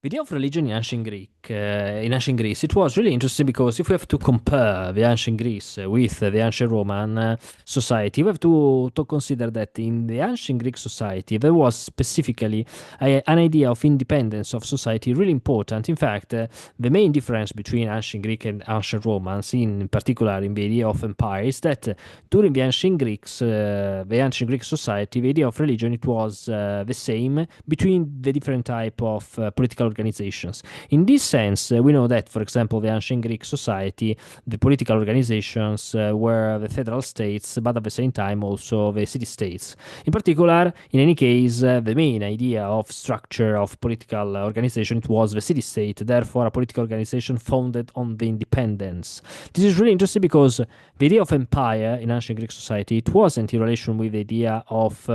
Idea of religion in ancient in ancient Greece, it was really interesting because if we have to compare the ancient Greece with the ancient Roman society, we have to consider that in the ancient Greek society there was specifically an idea of independence of society really important. In fact, the main difference between ancient Greek and ancient Romans, in particular in the idea of empire, is that during the ancient Greek society, the idea of religion it was the same between the different type of political organizations. In this sense, we know that, for example, the ancient Greek society, the political organizations were the federal states, but at the same time also the city states. In particular, in any case, the main idea of structure of political organization it was the city state, therefore a political organization founded on the independence. This is really interesting because the idea of empire in ancient Greek society it wasn't in relation with the idea of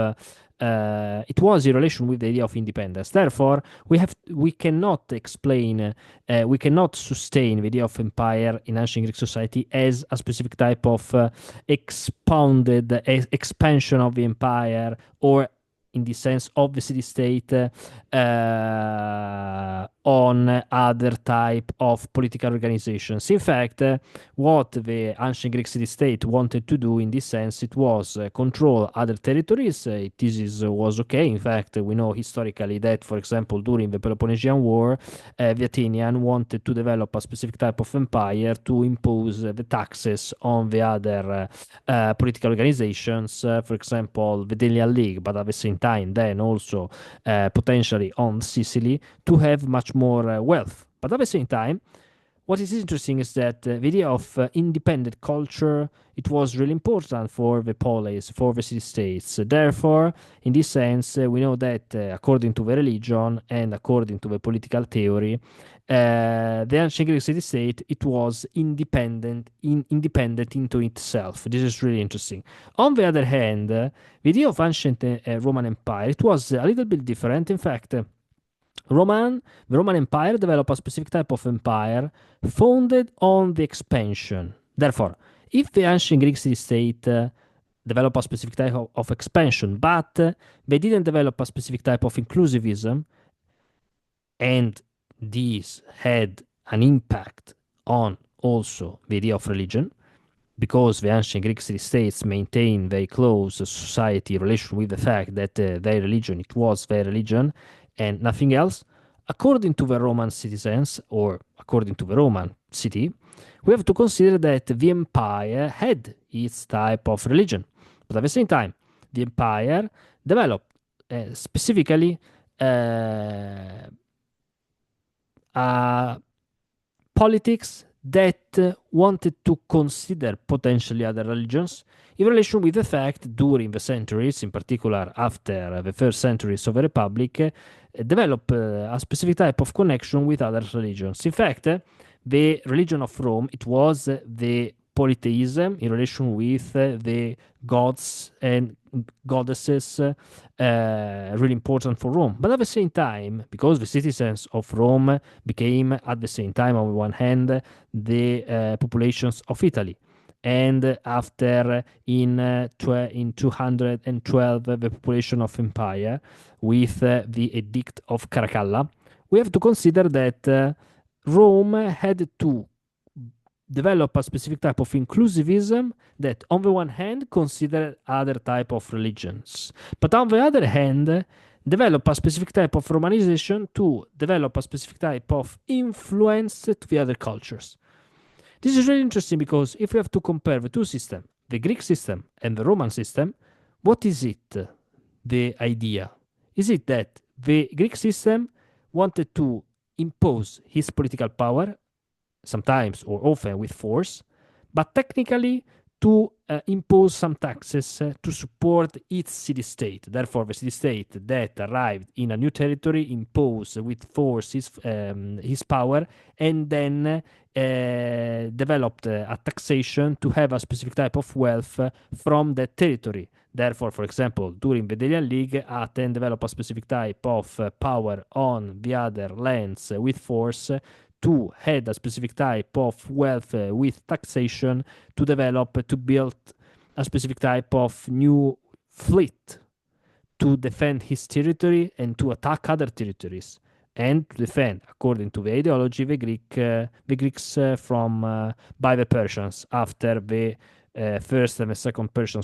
it was in relation with the idea of independence. Therefore, we cannot we cannot sustain the idea of empire in ancient Greek society as a specific type of expansion of the empire, or in the sense of the city-state on other type of political organizations. In fact, what the ancient Greek city-state wanted to do in this sense, it was control other territories. Was okay. In fact, we know historically that, for example, during the Peloponnesian War, the Athenian wanted to develop a specific type of empire to impose the taxes on the other political organizations, for example, the Delian League, but at the same time, then also potentially on Sicily to have much more wealth. But at the same time, what is interesting is that the idea of independent culture it was really important for the polis, for the city states. Therefore, in this sense, we know that according to the religion and according to the political theory, the ancient Greek city state it was independent into itself. This is really interesting. On the other hand, the idea of ancient Roman Empire it was a little bit different. In fact, the Roman Empire developed a specific type of empire founded on the expansion. Therefore, if the ancient Greek city-state developed a specific type of expansion, but they didn't develop a specific type of inclusivism, and these had an impact on also the idea of religion, because the ancient Greek city-states maintained very close society relation with the fact that their religion, it was their religion and nothing else. According to the Roman citizens, or according to the Roman city, we have to consider that the empire had its type of religion. But at the same time, the empire developed specifically politics that wanted to consider potentially other religions in relation with the fact during the centuries, in particular after the first centuries of the Republic, develop a specific type of connection with other religions. In fact, the religion of Rome, it was the polytheism in relation with the gods and goddesses really important for Rome. But at the same time, because the citizens of Rome became at the same time, on one hand, the populations of Italy. And after in 212, the population of empire with the Edict of Caracalla, we have to consider that Rome had to develop a specific type of inclusivism that on the one hand consider other type of religions, but on the other hand develop a specific type of romanization to develop a specific type of influence to the other cultures. This is really interesting because if we have to compare the two systems, the Greek system and the Roman system, what is it? The idea? Is it that the Greek system wanted to impose his political power, sometimes or often with force, but technically to impose some taxes to support its city-state. Therefore, the city-state that arrived in a new territory imposed with force his power, and then developed a taxation to have a specific type of wealth from that territory. Therefore, for example, during the Delian League, Athens developed a specific type of power on the other lands with force to had a specific type of wealth with taxation to develop, to build a specific type of new fleet to defend his territory and to attack other territories. and to defend, according to the ideology, the Greeks by the Persians after the First and the Second Persian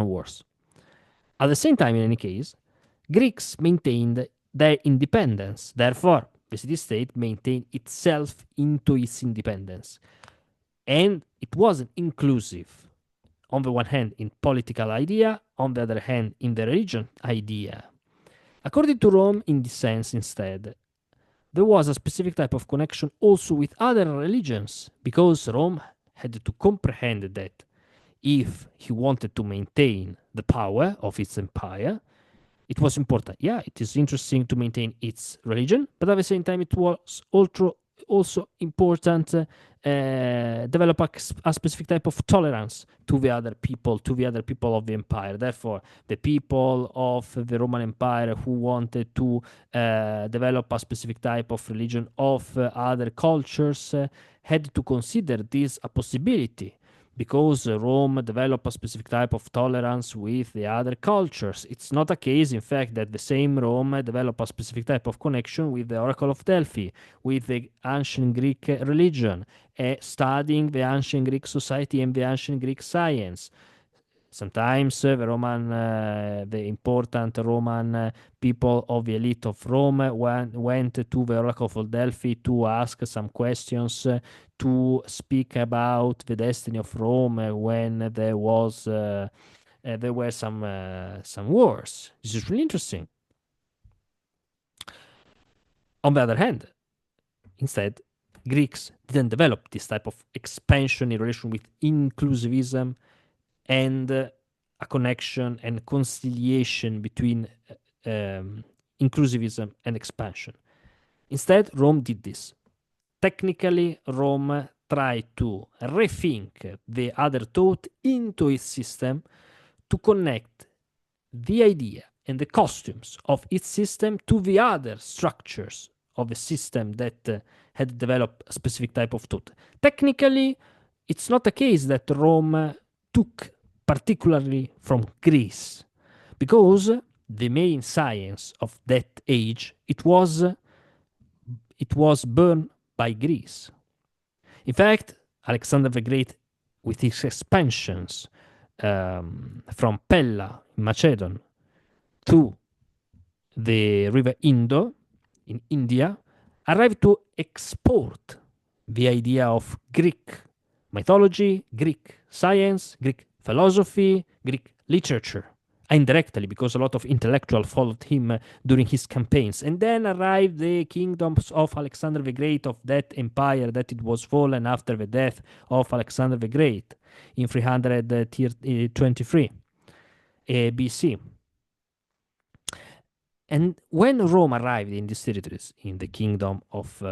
Wars. At the same time, in any case, Greeks maintained their independence. Therefore, the city-state maintained itself into its independence. And it wasn't inclusive, on the one hand, in political idea, on the other hand, in the religion idea. According to Rome, in this sense, instead, there was a specific type of connection also with other religions, because Rome had to comprehend that if he wanted to maintain the power of its empire, it was important. Yeah, it is interesting to maintain its religion, but at the same time, it was also important develop a specific type of tolerance to the other people of the empire. Therefore, the people of the Roman Empire who wanted to develop a specific type of religion of other cultures had to consider this a possibility, because Rome developed a specific type of tolerance with the other cultures. It's not a case, in fact, that the same Rome developed a specific type of connection with the Oracle of Delphi, with the ancient Greek religion, studying the ancient Greek society and the ancient Greek science. Sometimes the important Roman people of the elite of Rome went to the Oracle of Delphi to ask some questions, to speak about the destiny of Rome when there were some wars. This is really interesting. On the other hand, instead, Greeks didn't develop this type of expansion in relation with inclusivism and a connection and conciliation between inclusivism and expansion. Instead, Rome did this. Technically, Rome tried to rethink the other thought into its system to connect the idea and the costumes of its system to the other structures of a system that had developed a specific type of thought. Technically, it's not the case that Rome took particularly from Greece, because the main science of that age, it was born by Greece. In fact, Alexander the Great, with his expansions from Pella in Macedon to the river Indo in India, arrived to export the idea of Greek mythology, Greek science, Greek philosophy, Greek literature, indirectly, because a lot of intellectuals followed him during his campaigns. And then arrived the kingdoms of Alexander the Great, of that empire that it was fallen after the death of Alexander the Great in 323 BC. And when Rome arrived in these territories, in the kingdom of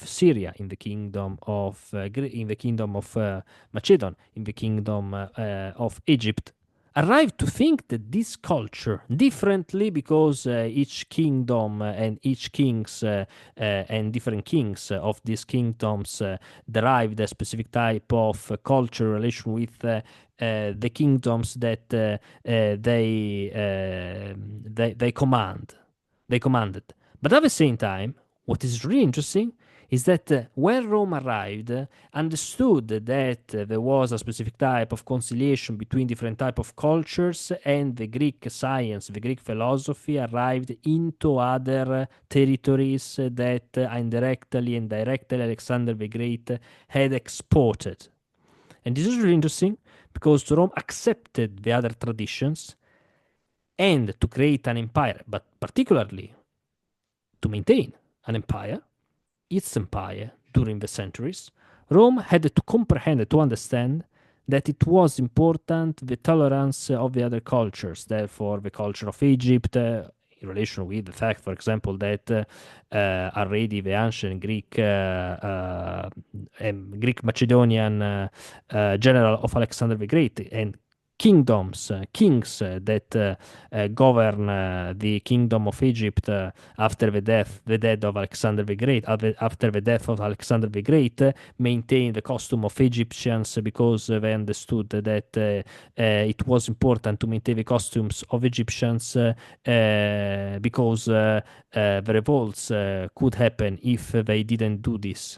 Syria, in the kingdom of Macedon, in the kingdom of Egypt, arrived to think that this culture differently, because each kingdom and each kings and different kings of these kingdoms derived a specific type of culture relation with the kingdoms that they commanded. But at the same time, what is really interesting is that when Rome arrived, understood that there was a specific type of conciliation between different type of cultures, and the Greek science, the Greek philosophy arrived into other territories that indirectly and directly Alexander the Great had exported. And this is really interesting, because Rome accepted the other traditions, and to create an empire, but particularly to maintain an empire, its empire during the centuries, Rome had to comprehend, to understand that it was important the tolerance of the other cultures. Therefore, the culture of Egypt, in relation with the fact, for example, that already the ancient Greek Macedonian general of Alexander the Great, and kings that govern the kingdom of Egypt after the death of Alexander the Great. After the death of Alexander the Great, maintained the costume of Egyptians because they understood that it was important to maintain the costumes of Egyptians because the revolts could happen if they didn't do this.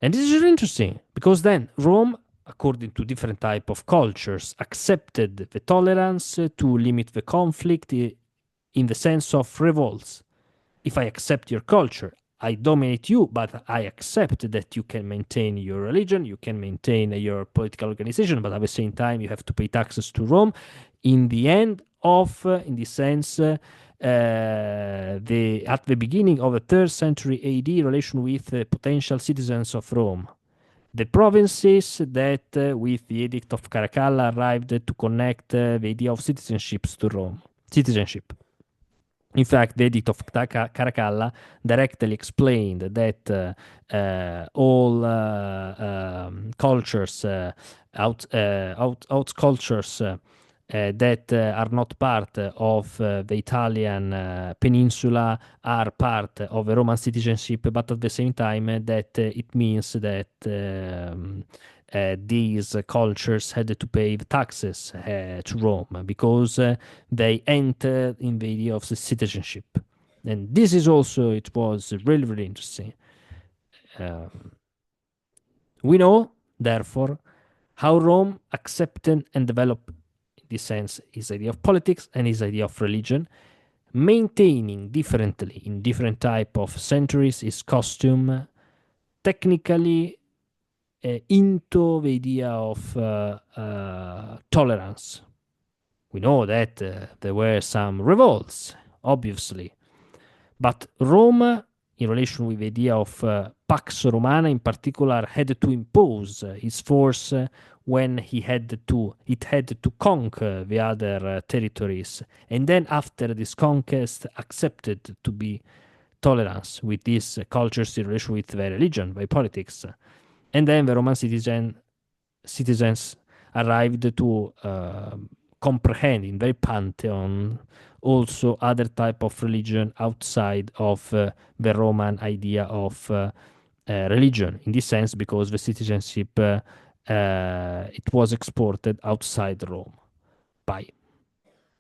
And this is really interesting because then Rome, according to different type of cultures, accepted the tolerance to limit the conflict in the sense of revolts. If I accept your culture, I dominate you, but I accept that you can maintain your religion, you can maintain your political organization, but at the same time, you have to pay taxes to Rome. In the end of, in this sense, at the beginning of the third century AD, relation with potential citizens of Rome. The provinces that, with the Edict of Caracalla, arrived to connect the idea of citizenships to Rome. Citizenship. In fact, the Edict of Caracalla directly explained that all cultures, out cultures that are not part of the Italian peninsula are part of a Roman citizenship, but at the same time that it means that these cultures had to pay the taxes to Rome because they entered in the idea of the citizenship. And this is also, it was really, really interesting. We know, therefore, how Rome accepted and developed, in this sense, his idea of politics and his idea of religion, maintaining differently in different type of centuries his costume, technically into the idea of tolerance. We know that there were some revolts, obviously, but Rome, in relation with the idea of Pax Romana in particular, had to impose his force when it had to conquer the other territories, and then after this conquest accepted to be tolerance with these cultures in relation with their religion, by politics. And then the Roman citizens arrived to comprehend in their pantheon also other type of religion outside of the Roman idea of religion, in this sense, because the citizenship it was exported outside Rome. Bye.